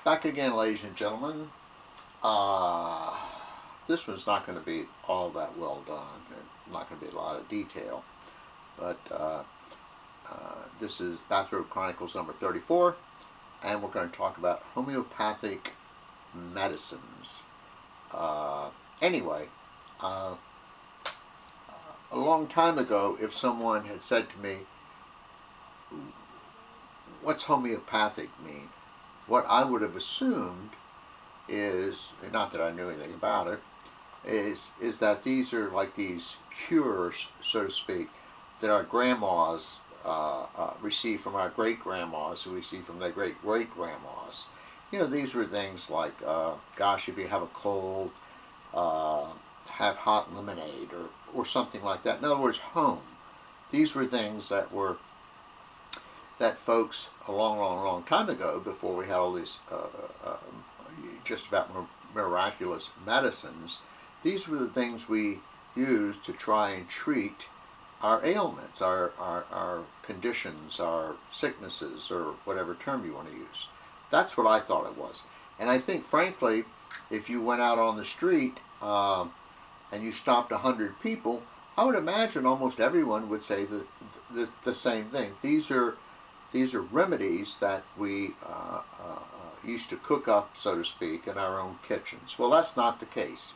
Back again, ladies and gentlemen. This one's not going to be all that well done. There's not going to be a lot of detail. But this is Bathrobe Chronicles number 34, and we're going to talk about homeopathic medicines. Anyway, a long time ago, if someone had said to me, what's homeopathic mean? What I would have assumed is, not that I knew anything about it, is that these are like these cures, so to speak, that our grandmas received from our great-grandmas, who received from their great-great-grandmas. You know, these were things like, gosh, if you have a cold, have hot lemonade or something like that. In other words, home. These were things that folks a long time ago, before we had all these just about miraculous medicines, these were the things we used to try and treat our ailments, our conditions, our sicknesses, or whatever term you want to use. That's what I thought it was. And I think, frankly, if you went out on the street and you stopped 100 people, I would imagine almost everyone would say the same thing. These are remedies that we used to cook up, so to speak, in our own kitchens. Well, that's not the case.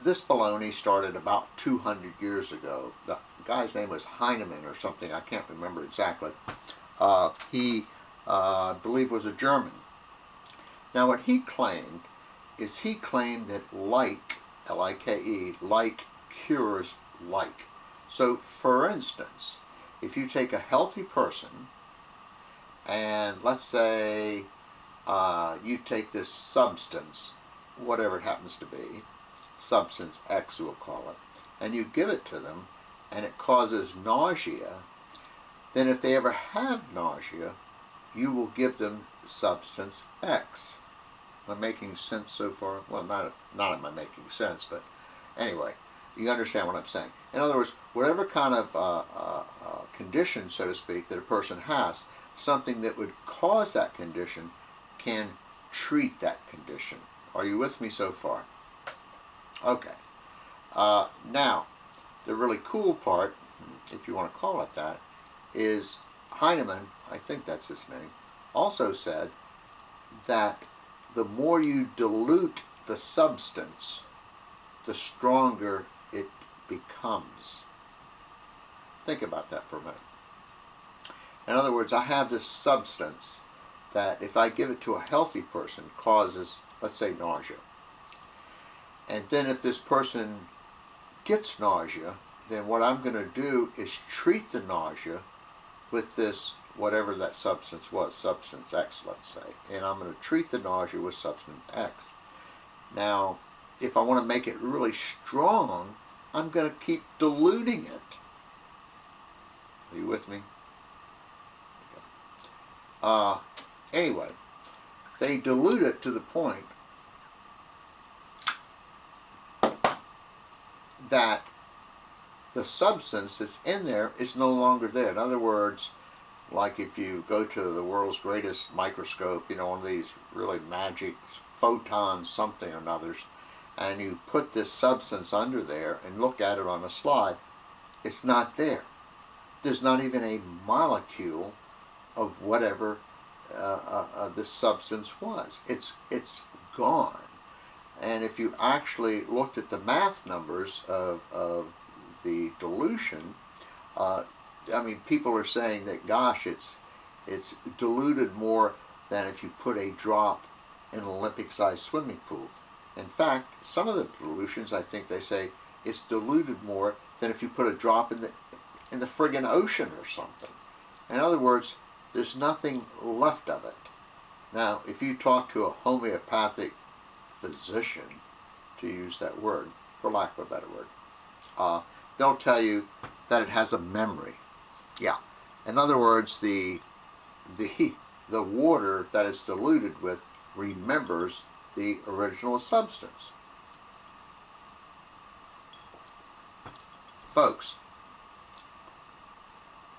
This baloney started about 200 years ago. The guy's name was Heinemann or something. I can't remember exactly. He, I believe, was a German. Now, what he claimed is he claimed that like, L-I-K-E, like cures like. So, for instance, if you take a healthy person and let's say you take this substance, whatever it happens to be, substance X we'll call it, and you give it to them and it causes nausea, then if they ever have nausea, you will give them substance X. Am I making sense so far? Well, not am I making sense, but anyway, you understand what I'm saying. In other words, whatever kind of condition, so to speak, that a person has, something that would cause that condition can treat that condition. Are you with me so far? Okay. Now, the really cool part, if you want to call it that, is Heinemann, I think that's his name, also said that the more you dilute the substance, the stronger it becomes. Think about that for a minute. In other words, I have this substance that if I give it to a healthy person causes, let's say, nausea. And then if this person gets nausea, then what I'm going to do is treat the nausea with this, whatever that substance was, substance X, let's say. And I'm going to treat the nausea with substance X. Now, if I want to make it really strong, I'm going to keep diluting it. Are you with me? Okay. Anyway, they dilute it to the point that the substance that's in there is no longer there. In other words, like if you go to the world's greatest microscope, you know, one of these really magic photons something or others, and you put this substance under there and look at it on a slide, it's not there. There's not even a molecule of whatever this substance was. It's gone. And if you actually looked at the math numbers of the dilution, I mean, people are saying that, gosh, it's diluted more than if you put a drop in an Olympic-sized swimming pool. In fact, some of the dilutions, I think they say, it's diluted more than if you put a drop in the friggin' ocean or something. In other words, there's nothing left of it. Now, if you talk to a homeopathic physician, to use that word, for lack of a better word, they'll tell you that it has a memory. Yeah. In other words, the water that it's diluted with remembers the original substance. Folks,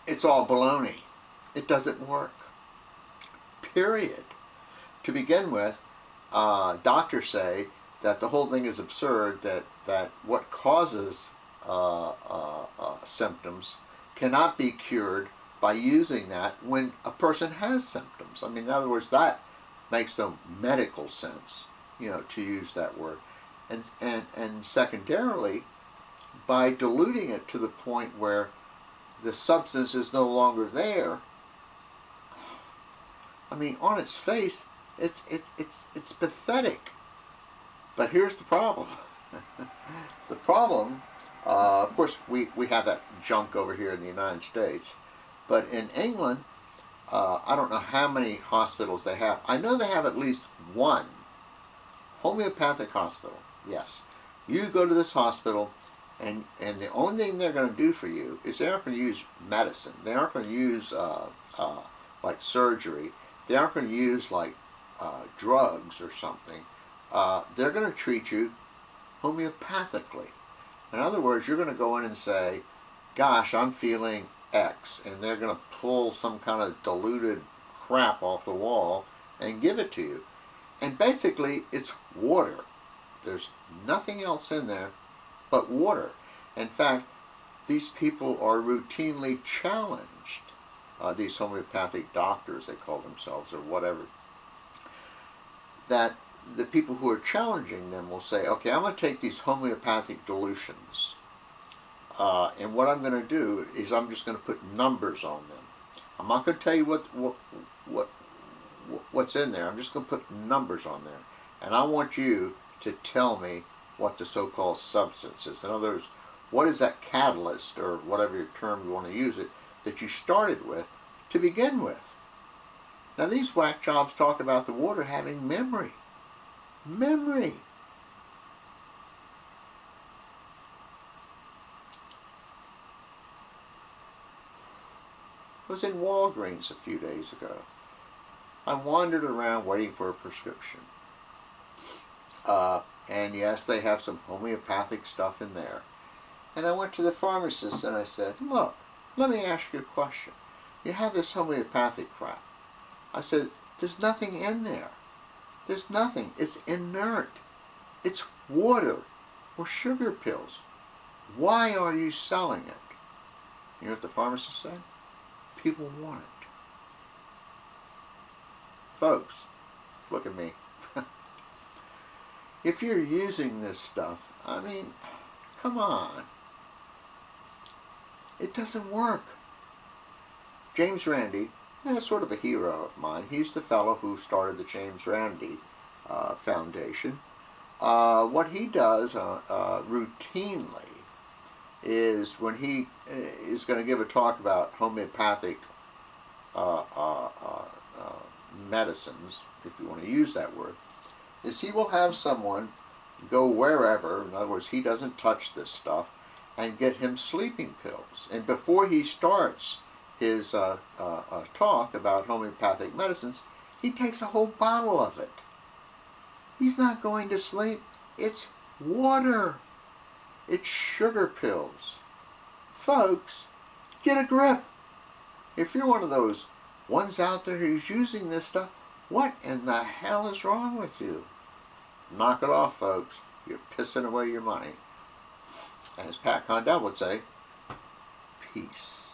it's all baloney. It doesn't work. period. To begin with, doctors say that the whole thing is absurd, that what causes symptoms cannot be cured by using that when a person has symptoms. I mean, in other words, that makes no medical sense, to use that word. And secondarily, by diluting it to the point where the substance is no longer there, I mean, on its face, it's pathetic. But here's the problem. The problem, of course, we have that junk over here in the United States, but in England, I don't know how many hospitals they have. I know they have at least one homeopathic hospital. Yes, you go to this hospital, and the only thing they're going to do for you is they aren't going to use medicine. They aren't going to use like surgery. They aren't going to use like drugs or something. They're going to treat you homeopathically. In other words, you're going to go in and say, gosh, I'm feeling X, and they're going to pull some kind of diluted crap off the wall and give it to you. And basically, it's water. There's nothing else in there but water. In fact, these people are routinely challenged, these homeopathic doctors, they call themselves, or whatever, that the people who are challenging them will say, okay, I'm going to take these homeopathic dilutions, and what I'm going to do is I'm just going to put numbers on them. I'm not going to tell you what's in there. I'm just going to put numbers on there, and I want you to tell me what the so-called substance is. In other words, what is that catalyst, or whatever your term you want to use it, that you started with to begin with. Now these whack jobs talk about the water having memory. Memory. I was in Walgreens a few days ago. I wandered around waiting for a prescription. And yes, they have some homeopathic stuff in there. And I went to the pharmacist and I said, look, let me ask you a question. You have this homeopathic crap. I said, there's nothing in there. There's nothing. It's inert. It's water or sugar pills. Why are you selling it? You know what the pharmacist said? People want it. Folks, look at me. If you're using this stuff, I mean, come on. It doesn't work. James Randi, sort of a hero of mine. He's the fellow who started the James Randi Foundation. What he does routinely is when he is going to give a talk about homeopathic medicines, if you want to use that word, is he will have someone go wherever, in other words, he doesn't touch this stuff, and get him sleeping pills. And before he starts his talk about homeopathic medicines, he takes a whole bottle of it. He's not going to sleep. It's water. It's sugar pills. Folks, get a grip. If you're one of those ones out there who's using this stuff, what in the hell is wrong with you? Knock it off, folks. You're pissing away your money. And as Pat Condell would say, peace.